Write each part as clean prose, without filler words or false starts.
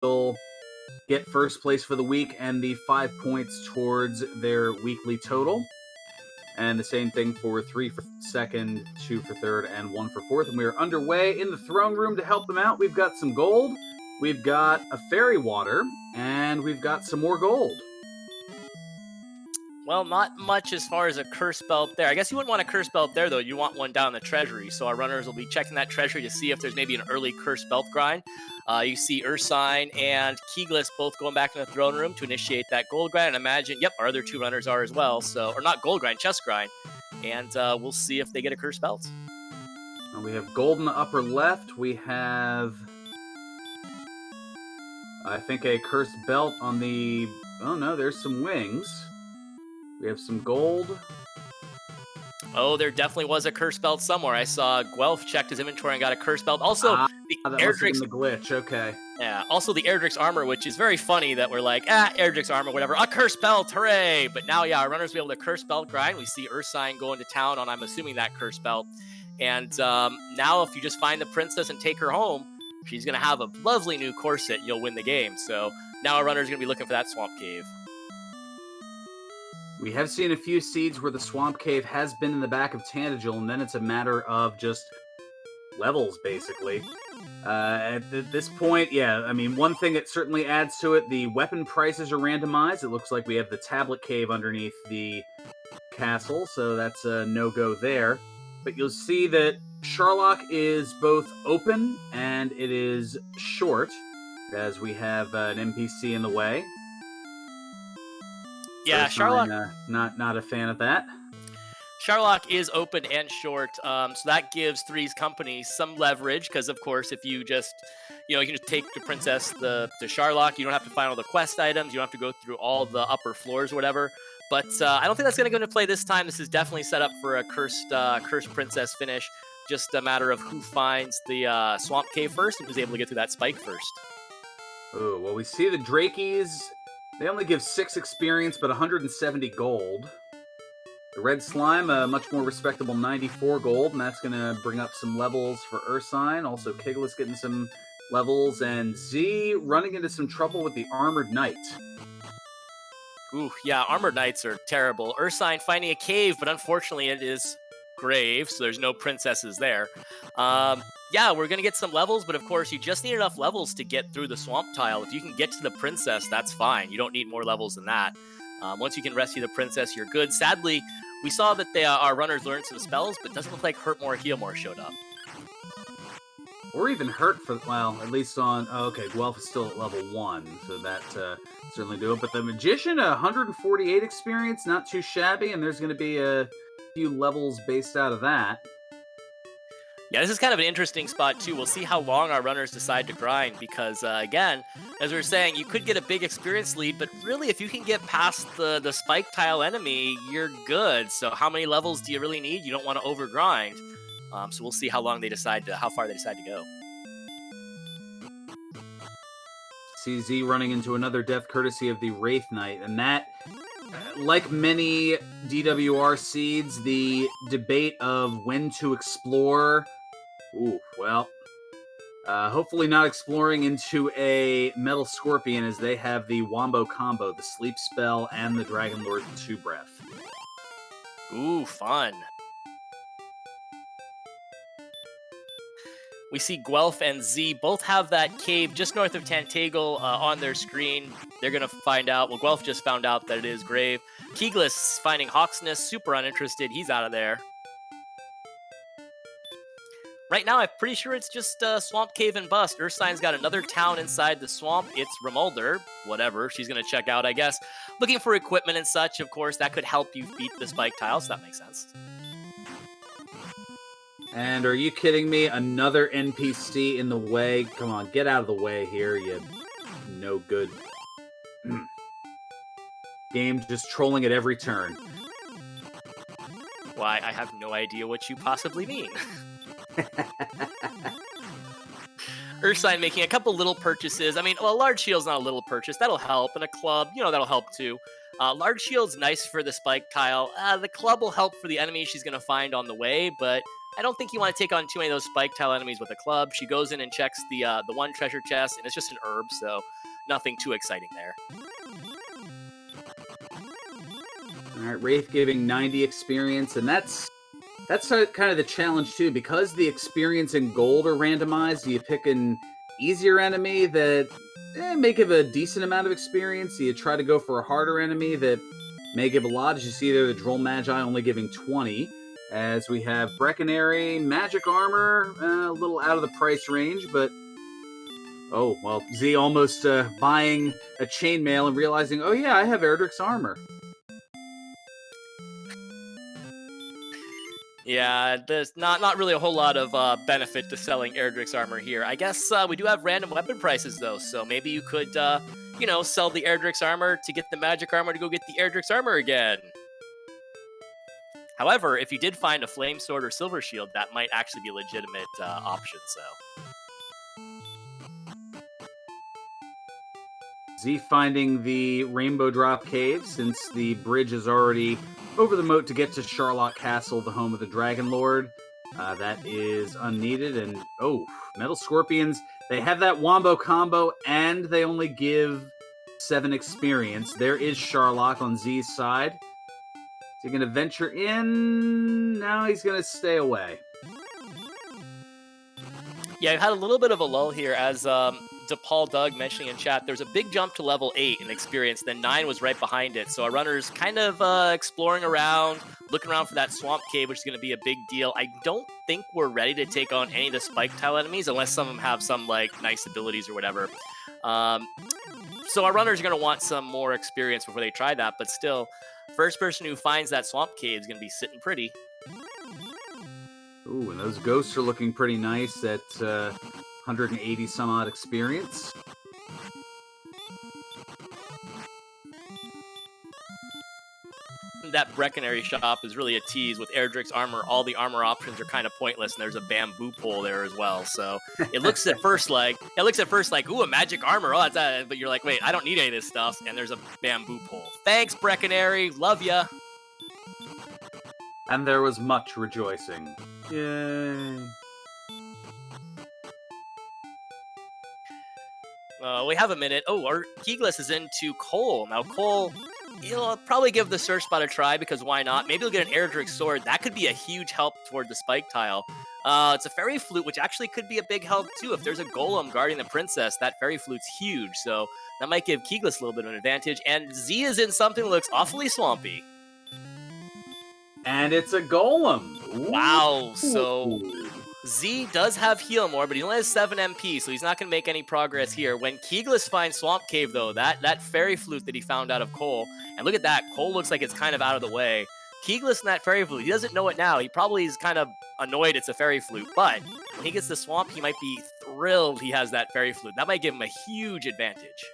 will get first place for the week and the 5 points towards their weekly total. And the same thing for 3 for second, 2 for third, and 1 for fourth. And we are underway in the throne room to help them out. We've got some gold, we've got a fairy water, and we've got some more gold. Well, not much as far as a curse belt there. I guess you wouldn't want a curse belt there, though. You want one down in the treasury. So our runners will be checking that treasury to see if there's maybe an early curse belt grind. You see Ursine and Keeglis both going back in the throne room to initiate that gold grind. And imagine, yep, our other two runners are as well. So, or not gold grind, chest grind. And we'll see if they get a curse belt. And we have gold in the upper left. We have, I think, a cursed belt on the... Oh, no, there's some wings. We have some gold. Oh, there definitely was a curse belt somewhere. I saw Guelph checked his inventory and got a curse belt. Also, the that must have been the glitch. Okay. Yeah. Also, the Erdrick's armor, which is very funny that we're like, Erdrick's armor, whatever. A curse belt, hooray! But now, yeah, our runners will be able to curse belt grind. We see Ursine going to town on, I'm assuming, that curse belt. And now, if you just find the princess and take her home, she's going to have a lovely new corset. You'll win the game. So now our runners are going to be looking for that swamp cave. We have seen a few seeds where the swamp cave has been in the back of Tanagal, and then it's a matter of just levels, basically. At this point, yeah, I mean, one thing that certainly adds to it, the weapon prices are randomized. It looks like we have the tablet cave underneath the castle, so that's a no-go there. But you'll see that Sharlock is both open and it is short, as we have an NPC in the way. Yeah, Sharlock. Not a fan of that. Sharlock is open and short, so that gives Three's Company some leverage, because, of course, if you just, you can just take the princess to Sharlock, you don't have to find all the quest items, you don't have to go through all the upper floors or whatever, but I don't think that's going to go into play this time. This is definitely set up for a cursed princess finish, just a matter of who finds the swamp cave first and who's able to get through that spike first. Oh, well, we see the Drakies. They only give 6 experience, but 170 gold. The Red Slime, a much more respectable 94 gold, and that's going to bring up some levels for Ursine. Also, Kiglis getting some levels, and Z running into some trouble with the Armored Knight. Ooh, yeah, Armored Knights are terrible. Ursine finding a cave, but unfortunately it is grave, so there's no princesses there. Yeah, we're going to get some levels, but of course you just need enough levels to get through the swamp tile. If you can get to the princess, that's fine. You don't need more levels than that. Once you can rescue the princess, you're good. Sadly, we saw that our runners learned some spells, but it doesn't look like Hurt More, Heal More showed up. Or even Hurt for, well, at least on, okay, Guelph is still at level 1, so that certainly do it. But the Magician, 148 experience, not too shabby, and there's going to be a few levels based out of that. Yeah, this is kind of an interesting spot, too. We'll see how long our runners decide to grind, because, again, as we were saying, you could get a big experience lead, but really, if you can get past the spike tile enemy, you're good. So how many levels do you really need? You don't want to overgrind. So we'll see how far they decide to go. CZ running into another death courtesy of the Wraith Knight, and that, like many DWR seeds, the debate of when to explore. Ooh, well, hopefully not exploring into a Metal Scorpion, as they have the Wombo combo, the Sleep Spell and the Dragon Lord 2 Breath. Ooh, fun. We see Guelph and Z both have that cave just north of Tantagal on their screen. They're going to find out. Well, Guelph just found out that it is grave. Keeglis finding Hawk's Nest, super uninterested. He's out of there. Right now, I'm pretty sure it's just Swamp Cave and Bust. Ursine's got another town inside the swamp. It's Remolder. Whatever. She's going to check out, I guess. Looking for equipment and such, of course. That could help you beat the spike tile, so that makes sense. And are you kidding me? Another NPC in the way. Come on, get out of the way here, you no good. Game just trolling at every turn. Why, I have no idea what you possibly mean. Ursine making a couple little purchases. I mean, well, a large shield's not a little purchase. That'll help. And a club, that'll help too. Large shield's nice for the spike tile. The club will help for the enemy she's going to find on the way, but I don't think you want to take on too many of those spike tile enemies with a club. She goes in and checks the one treasure chest, and it's just an herb, so nothing too exciting there. All right, Wraith giving 90 experience, and that's kind of the challenge too, because the experience and gold are randomized. Do you pick an easier enemy that may give a decent amount of experience? Do you try to go for a harder enemy that may give a lot? As you see there, the Droll Magi only giving 20. As we have Brecconary, Magic Armor, a little out of the price range, but oh, well, Z almost buying a chainmail and realizing, oh yeah, I have Erdrick's armor. Yeah, there's not really a whole lot of benefit to selling Erdrick's armor here. I guess we do have random weapon prices though, so maybe you could, sell the Erdrick's armor to get the magic armor to go get the Erdrick's armor again. However, if you did find a flame sword or silver shield, that might actually be a legitimate option. So Z finding the Rainbow Drop Cave, since the bridge is already over the moat to get to Charlotte Castle, the home of the Dragon Lord. That is unneeded, and oh, Metal Scorpions, they have that Wombo combo, and they only give 7 experience. There is Charlotte on Z's side. Is he going to venture in? No, he's going to stay away. yeah, I've had a little bit of a lull here as DePaul Doug mentioning in chat. There's a big jump to level 8 in experience, then 9 was right behind it. So our runner's kind of exploring around, looking around for that swamp cave, which is going to be a big deal. I don't think we're ready to take on any of the spike tile enemies unless some of them have some like nice abilities or whatever. So our runners are going to want some more experience before they try that, but still, first person who finds that swamp cave is going to be sitting pretty. Ooh, and those ghosts are looking pretty nice at 180 some odd experience. That Brecconary shop is really a tease with Erdrick's armor. All the armor options are kind of pointless, and there's a bamboo pole there as well. So it looks at first like ooh, a magic armor. Oh, that's that. But you're like, wait, I don't need any of this stuff. And there's a bamboo pole. Thanks, Brecconary. Love ya. And there was much rejoicing. Yay. We have a minute. Oh, our Keeglis is into Cole. Now, Cole, he'll probably give the search spot a try because why not? Maybe he'll get an Erdrick sword. That could be a huge help toward the spike tile. It's a fairy flute, which actually could be a big help too. If there's a golem guarding the princess, that fairy flute's huge. So that might give Keeglis a little bit of an advantage. And Z is in something that looks awfully swampy. And it's a golem. Ooh. Wow. So Z does have heal more, but he only has 7 MP, so he's not going to make any progress here. When Keeglis finds Swamp Cave, though, that fairy flute that he found out of Cole, and look at that, Cole looks like it's kind of out of the way. Keeglis and that fairy flute, he doesn't know it now. He probably is kind of annoyed it's a fairy flute, but when he gets the swamp, he might be thrilled he has that fairy flute. That might give him a huge advantage.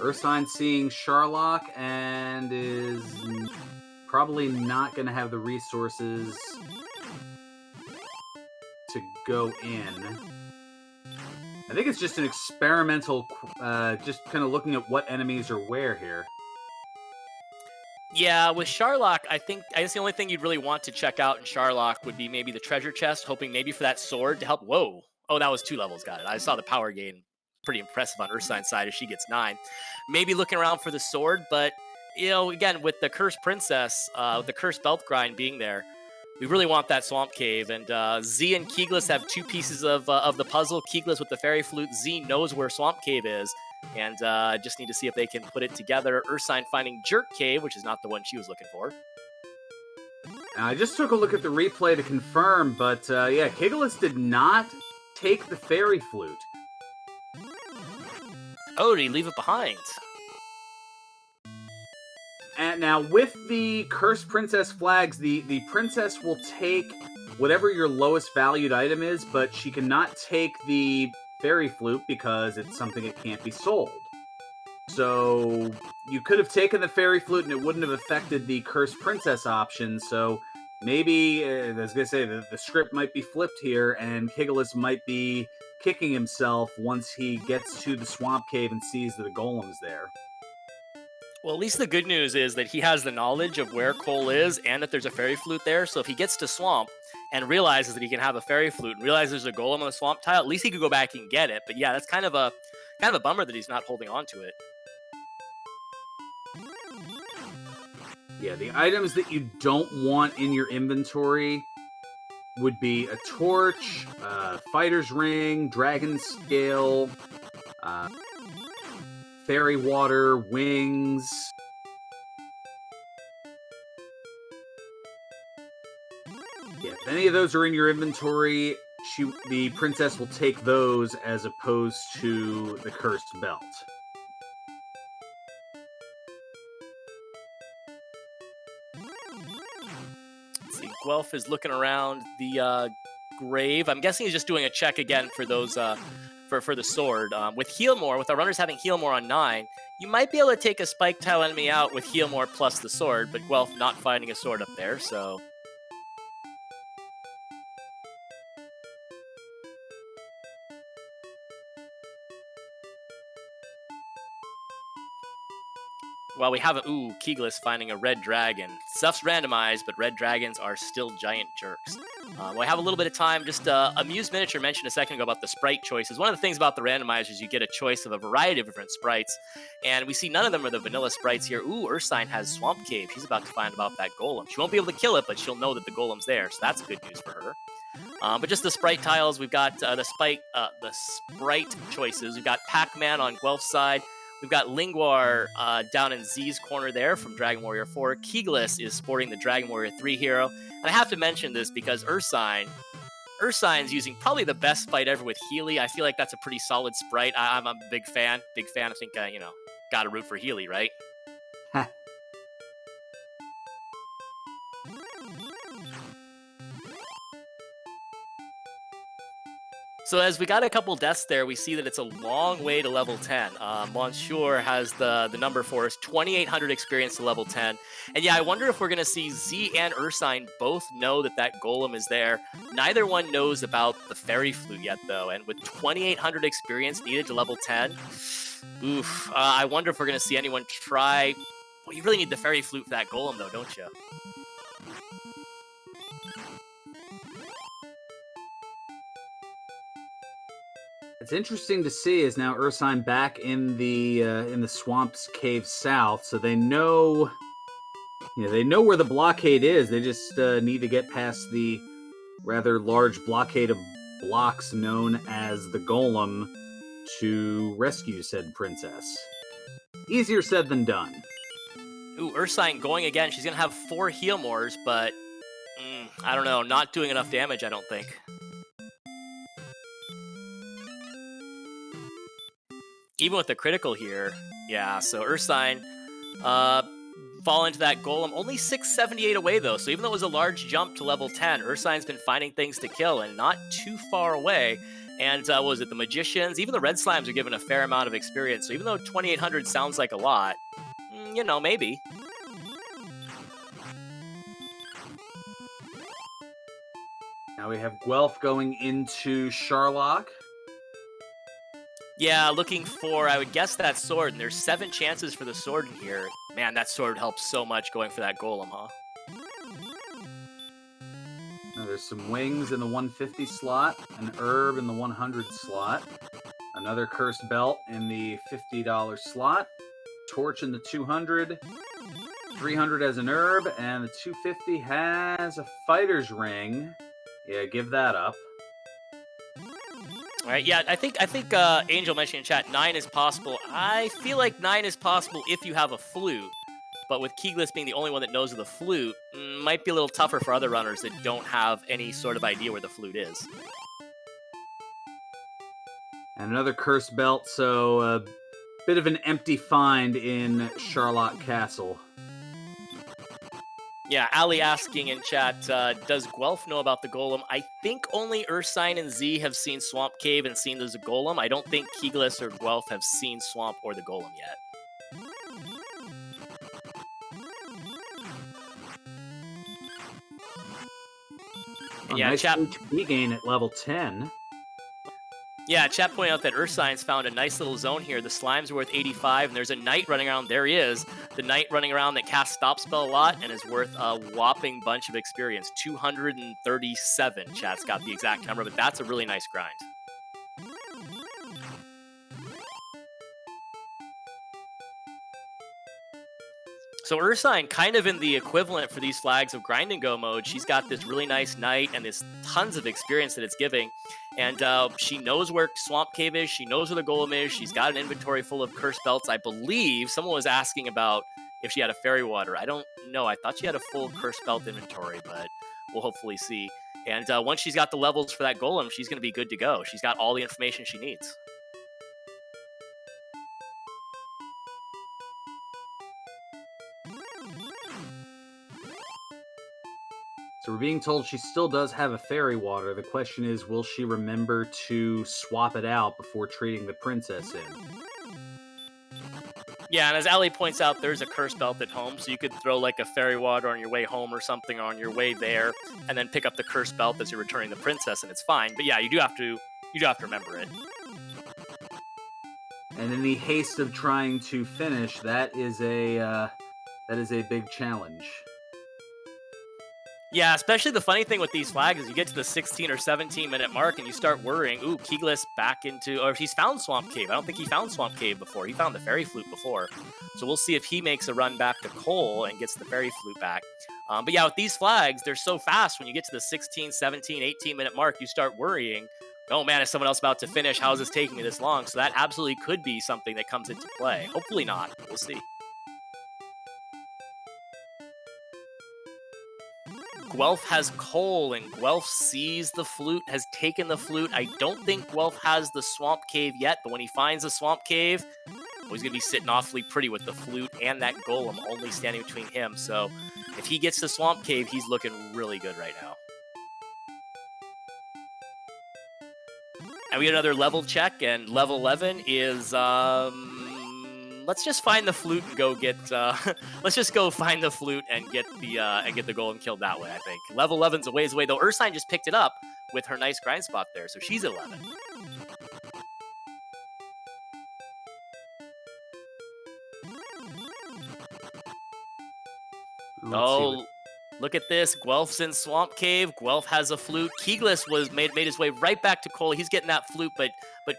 Ursine seeing Charlock and is probably not going to have the resources to go in. I think it's just an experimental, just kind of looking at what enemies are where here. Yeah, with Charlock, I guess the only thing you'd really want to check out in Charlock would be maybe the treasure chest, hoping maybe for that sword to help. Whoa. Oh, that was 2 levels, got it. I saw the power gain. Pretty impressive on Ursine's side as she gets 9. Maybe looking around for the sword, but, again, with the Cursed Princess, the Cursed Belt Grind being there, we really want that Swamp Cave. And Z and Keeglis have 2 pieces of the puzzle. Keeglis with the Fairy Flute. Z knows where Swamp Cave is. And just need to see if they can put it together. Ursine finding Jerk Cave, which is not the one she was looking for. I just took a look at the replay to confirm, but yeah, Keeglis did not take the Fairy Flute. Oh, did he leave it behind? And now, with the Cursed Princess flags, the princess will take whatever your lowest valued item is, but she cannot take the Fairy Flute because it's something that can't be sold. So, you could have taken the Fairy Flute and it wouldn't have affected the Cursed Princess option, so maybe, I was going to say, the script might be flipped here, and Keeglis might be kicking himself once he gets to the Swamp Cave and sees that the golem's there. Well, at least the good news is that he has the knowledge of where coal is and that there's a fairy flute there. So if he gets to swamp and realizes that he can have a fairy flute and realizes there's a golem on the swamp tile, at least he could go back and get it. But yeah, that's kind of a bummer that he's not holding on to it. Yeah, the items that you don't want in your inventory would be a torch, fighter's ring, dragon scale, uh, fairy water, wings. Yeah, if any of those are in your inventory, the princess will take those as opposed to the cursed belt. Let's see, Guelph is looking around the grave. I'm guessing he's just doing a check again for those for the sword. With heal more, with our runners having heal more on 9, you might be able to take a spike tile enemy out with heal more plus the sword, but Guelph not finding a sword up there, so well, we have Keeglis finding a red dragon. Stuff's randomized, but red dragons are still giant jerks. We have a little bit of time. Just Amused Miniature mentioned a second ago about the sprite choices. One of the things about the randomizer is you get a choice of a variety of different sprites, and we see none of them are the vanilla sprites here. Ursine has Swamp Cave. She's about to find about that golem. She won't be able to kill it, but she'll know that the golem's there, so that's good news for her. But just the sprite tiles, we've got the sprite choices. We've got Pac-Man on Guelph's side. We've got Linguar down in Z's corner there from Dragon Warrior 4. Keeglis is sporting the Dragon Warrior 3 hero. And I have to mention this because Ursine's using probably the best sprite ever with Healy. I feel like that's a pretty solid sprite. I'm a big fan. I think, gotta root for Healy, right? So as we got a couple deaths there, we see that it's a long way to level 10. Monsieur has the number for us, 2,800 experience to level 10. And yeah, I wonder if we're going to see Z and Ursine both know that golem is there. Neither one knows about the fairy flute yet, though. And with 2,800 experience needed to level 10, I wonder if we're going to see anyone try. Well, you really need the fairy flute for that golem, though, don't you? It's interesting to see is now Ursine back in the swamps cave south, so they know where the blockade is. They just need to get past the rather large blockade of blocks known as the golem to rescue said princess. Easier said than done. Ursine going again. She's gonna have 4 heal mores, but I don't know, not doing enough damage, I don't think. Even with the critical here, yeah, so Ursine fall into that golem. Only 678 away, though, so even though it was a large jump to level 10, Ursine's been finding things to kill and not too far away. And what was it, the Magicians? Even the Red Slimes are given a fair amount of experience, so even though 2,800 sounds like a lot, maybe. Now we have Guelph going into Charlock. Yeah, looking for, I would guess, that sword, and there's 7 chances for the sword in here. Man, that sword helps so much going for that golem, huh? Now there's some wings in the 150 slot, an herb in the 100 slot, another cursed belt in the $50 slot, torch in the 200, 300 as an herb, and the 250 has a fighter's ring. Yeah, give that up. All right, yeah, I think Angel mentioned in chat 9 is possible. I feel like 9 is possible if you have a flute, but with Keeglis being the only one that knows of the flute, might be a little tougher for other runners that don't have any sort of idea where the flute is. And another cursed belt, so a bit of an empty find in Charlotte Castle. Yeah, Ali asking in chat, does Guelph know about the golem? I think only Ursine and Z have seen Swamp Cave and seen there's a golem. I don't think Keeglis or Guelph have seen Swamp or the golem yet. Yeah, nice chat. HP gain at level 10. Yeah, chat pointed out that Earth Science found a nice little zone here. The slime's are worth 85, and there's a knight running around. There he is. The knight running around that casts Stop Spell a lot and is worth a whopping bunch of experience. 237. Chat's got the exact number, but that's a really nice grind. So Ursine, kind of in the equivalent for these flags of grind and go mode, she's got this really nice knight and this tons of experience that it's giving. And she knows where Swamp Cave is. She knows where the Golem is. She's got an inventory full of curse belts. I believe someone was asking about if she had a fairy water. I don't know. I thought she had a full curse belt inventory, but we'll hopefully see. And once she's got the levels for that Golem, she's going to be good to go. She's got all the information she needs. So we're being told she still does have a fairy water. The question is, will she remember to swap it out before trading the princess in? Yeah, and as Ali points out, there's a curse belt at home, so you could throw like a fairy water on your way home or something on your way there, and then pick up the curse belt as you're returning the princess, and it's fine. But yeah, you do have to remember it. And in the haste of trying to finish, that is a big challenge. Yeah, especially the funny thing with these flags is you get to the 16 or 17 minute mark and you start worrying, ooh, Keeglis back into, or he's found Swamp Cave. I don't think he found Swamp Cave before. He found the Fairy Flute before. So we'll see if he makes a run back to Cole and gets the Fairy Flute back. But yeah, with these flags, they're so fast when you get to the 16, 17, 18 minute mark, you start worrying, oh man, is someone else about to finish? How is this taking me this long? So that absolutely could be something that comes into play. Hopefully not. We'll see. Guelph has Cole, and Guelph sees the flute, has taken the flute. I don't think Guelph has the Swamp Cave yet, but when he finds the Swamp Cave, he's going to be sitting awfully pretty with the flute and that golem only standing between him. So if he gets the Swamp Cave, he's looking really good right now. And we get another level check, and level 11 is let's just find the flute and go get let's just go find the flute and get the golem killed that way. I think level 11's a ways away, though. Ursine just picked it up with her nice grind spot there, so she's 11. Oh, look at this. Guelph's in Swamp Cave. Guelph has a flute. Keeglis made his way right back to Cole. He's getting that flute, but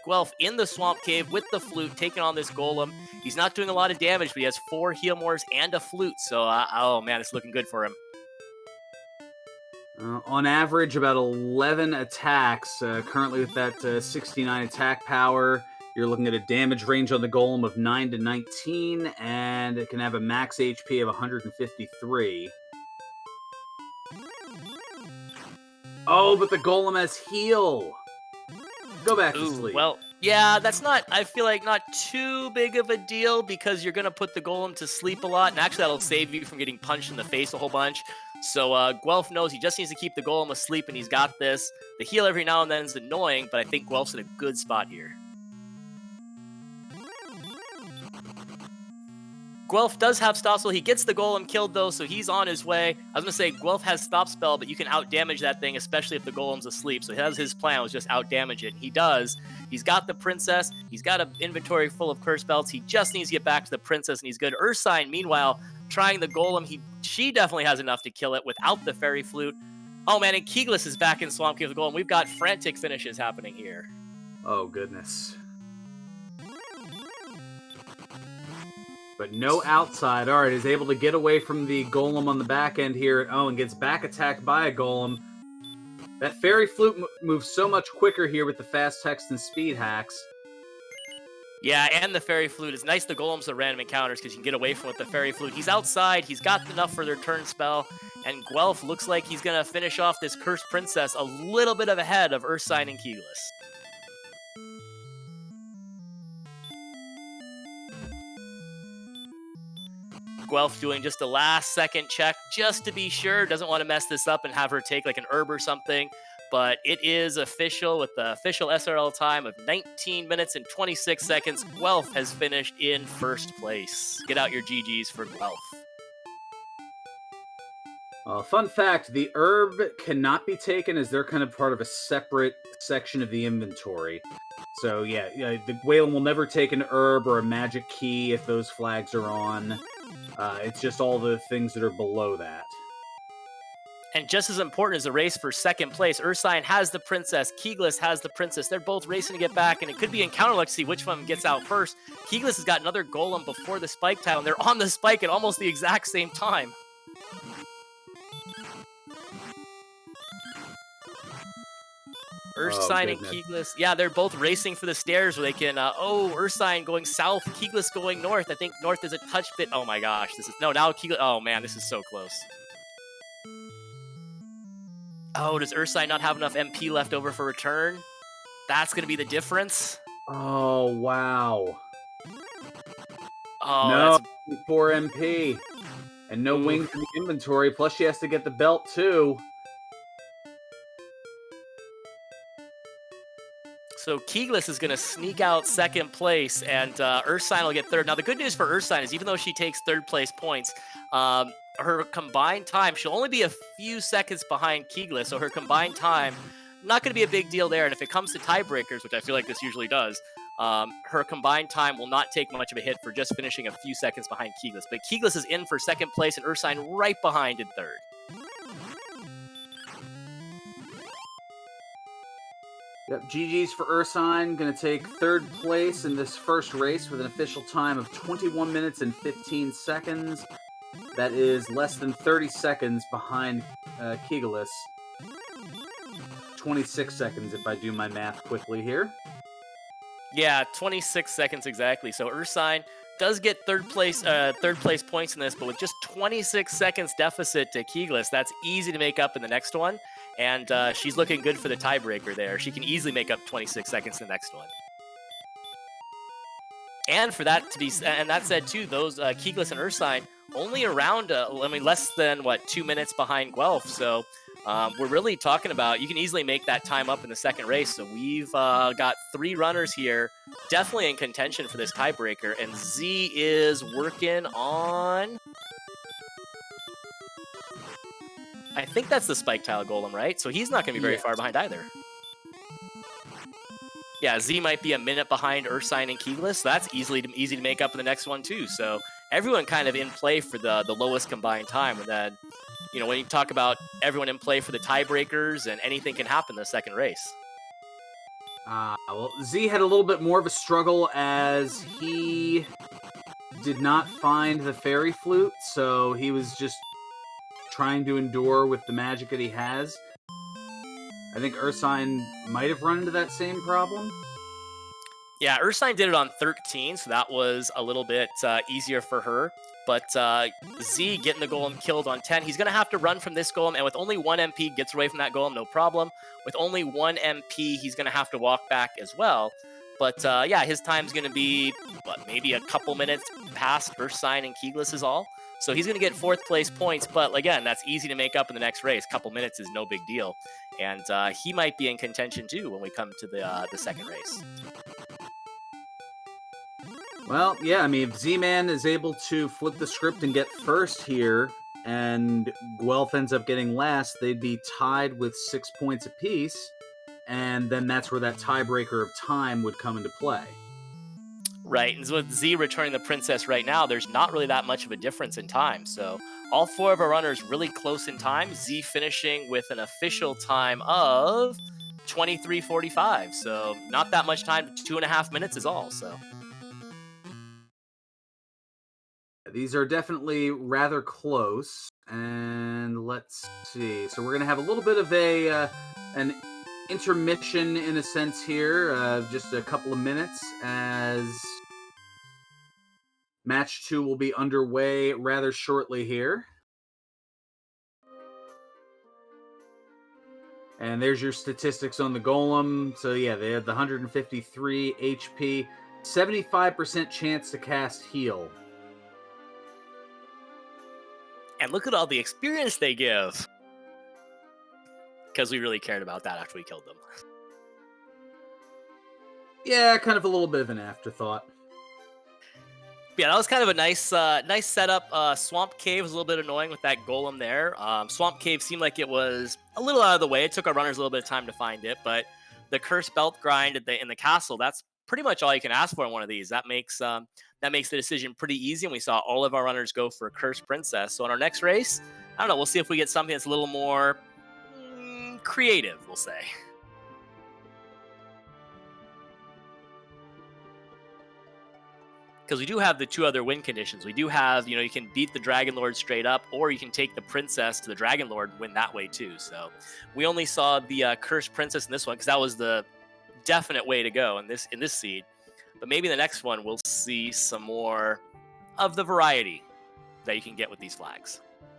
Guelph in the Swamp Cave with the flute, taking on this golem. He's not doing a lot of damage, but he has 4 heal mores and a flute. So, oh man, it's looking good for him. On average, about 11 attacks. Currently with that 69 attack power, you're looking at a damage range on the golem of 9 to 19, and it can have a max HP of 153. Oh, but the golem has heal. Go back to sleep. Well, yeah, that's not, I feel like, not too big of a deal because you're going to put the golem to sleep a lot, and actually that'll save you from getting punched in the face a whole bunch. So Guelph knows he just needs to keep the golem asleep, and he's got this. The heal every now and then is annoying, but I think Guelph's in a good spot here. Guelph does have Stop Spell. He gets the Golem killed, though, so he's on his way. I was going to say, Guelph has Stop Spell, but you can out-damage that thing, especially if the Golem's asleep. So his plan was just out-damage it. He does. He's got the Princess. He's got an inventory full of Curse Belts. He just needs to get back to the Princess, and he's good. Ursine, meanwhile, trying the Golem. She definitely has enough to kill it without the Fairy Flute. Oh, man, and Keeglis is back in Swamp Cave with the Golem. We've got frantic finishes happening here. Oh, goodness. But no outside. All right, is able to get away from the golem on the back end here. Oh, and gets back attacked by a golem. That Fairy Flute moves so much quicker here with the fast text and speed hacks. Yeah, and the Fairy Flute. It's nice the golems are random encounters because you can get away from with the Fairy Flute. He's outside. He's got enough for their turn spell. And Guelph looks like he's going to finish off this Cursed Princess a little bit of ahead of Ursine and Keeglis. Guelph doing just a last-second check just to be sure. Doesn't want to mess this up and have her take like an herb or something. But it is official with the official SRL time of 19 minutes and 26 seconds. Guelph has finished in first place. Get out your GGs for Guelph. Fun fact, the herb cannot be taken as they're kind of part of a separate section of the inventory. So yeah, the Whalen will never take an herb or a magic key if those flags are on. It's just all the things that are below that. And just as important as the race for second place, Ursine has the princess, Keeglis has the princess. They're both racing to get back, and it could be encounter luck to see which one gets out first. Keeglis has got another golem before the spike tile, and they're on the spike at almost the exact same time. Ursine and Keeglis, yeah, they're both racing for the stairs where they can, Ursine going south, Keeglis going north. I think north is a touch bit. Oh my gosh, now Keeglis, oh man, this is so close. Oh, does Ursine not have enough MP left over for return? That's going to be the difference. Oh, wow. Oh, no, that's 4 MP. And no wings in the inventory, plus she has to get the belt too. So Keeglis is going to sneak out second place, and Ursine will get third. Now, the good news for Ursine is even though she takes third place points, her combined time, she'll only be a few seconds behind Keeglis, so her combined time, not going to be a big deal there. And if it comes to tiebreakers, which I feel like this usually does, her combined time will not take much of a hit for just finishing a few seconds behind Keeglis. But Keeglis is in for second place, and Ursine right behind in third. Yep, GG's for Ursine, going to take third place in this first race with an official time of 21 minutes and 15 seconds. That is less than 30 seconds behind Keeglis. 26 seconds if I do my math quickly here. Yeah, 26 seconds exactly. So Ursine does get third place points in this, but with just 26 seconds deficit to Keeglis, that's easy to make up in the next one. And she's looking good for the tiebreaker there. She can easily make up 26 seconds in the next one. And for that to be, and that said too, those Keeglis and Ursine only around, less than 2 minutes behind Guelph. So we're really talking about, you can easily make that time up in the second race. So we've got 3 runners here, definitely in contention for this tiebreaker. And Z is working on, I think that's the spike tile golem, right? So he's not going to be very far behind either. Yeah, Z might be a minute behind Ursine and Keeglis. So that's easy to make up in the next one too. So everyone kind of in play for the lowest combined time. And then, when you talk about everyone in play for the tiebreakers, and anything can happen in the second race. Well, Z had a little bit more of a struggle as he did not find the fairy flute, so he was just trying to endure with the magic that he has. I think Ursine might have run into that same problem. Yeah, Ursine did it on 13, so that was a little bit easier for her. But Z getting the golem killed on 10. He's going to have to run from this golem, and with only 1 MP, gets away from that golem, no problem. With only 1 MP, he's going to have to walk back as well. But yeah, his time's going to be, maybe a couple minutes past Ursine and Keeglis is all. So he's going to get 4th place points, but again, that's easy to make up in the next race. Couple minutes is no big deal. And he might be in contention too when we come to the second race. Well, yeah, if Z-Man is able to flip the script and get first here, and Guelph ends up getting last, they'd be tied with 6 points apiece, and then that's where that tiebreaker of time would come into play. Right, and so with Z returning the princess right now, there's not really that much of a difference in time. So all 4 of our runners really close in time. Z finishing with an official time of 23:45. So not that much time, 2.5 minutes is all. So these are definitely rather close. And let's see. So we're going to have a little bit of an intermission in a sense here, just a couple of minutes, as match 2 will be underway rather shortly here. And there's your statistics on the golem. So yeah, they had the 153 HP, 75% chance to cast heal. And look at all the experience they give. Because we really cared about that after we killed them. Yeah, kind of a little bit of an afterthought. Yeah, that was kind of a nice setup. Swamp Cave was a little bit annoying with that golem there. Swamp Cave seemed like it was a little out of the way. It took our runners a little bit of time to find it, but the cursed belt grind in the castle. That's pretty much all you can ask for in one of these. That makes the decision pretty easy. And we saw all of our runners go for a cursed princess. So in our next race, I don't know. We'll see if we get something that's a little more creative. We'll say. Because we do have the two other win conditions. We do have, you can beat the Dragon Lord straight up, or you can take the princess to the Dragon Lord and win that way too. So we only saw the cursed princess in this one because that was the definite way to go in this seed. But maybe the next one we'll see some more of the variety that you can get with these flags.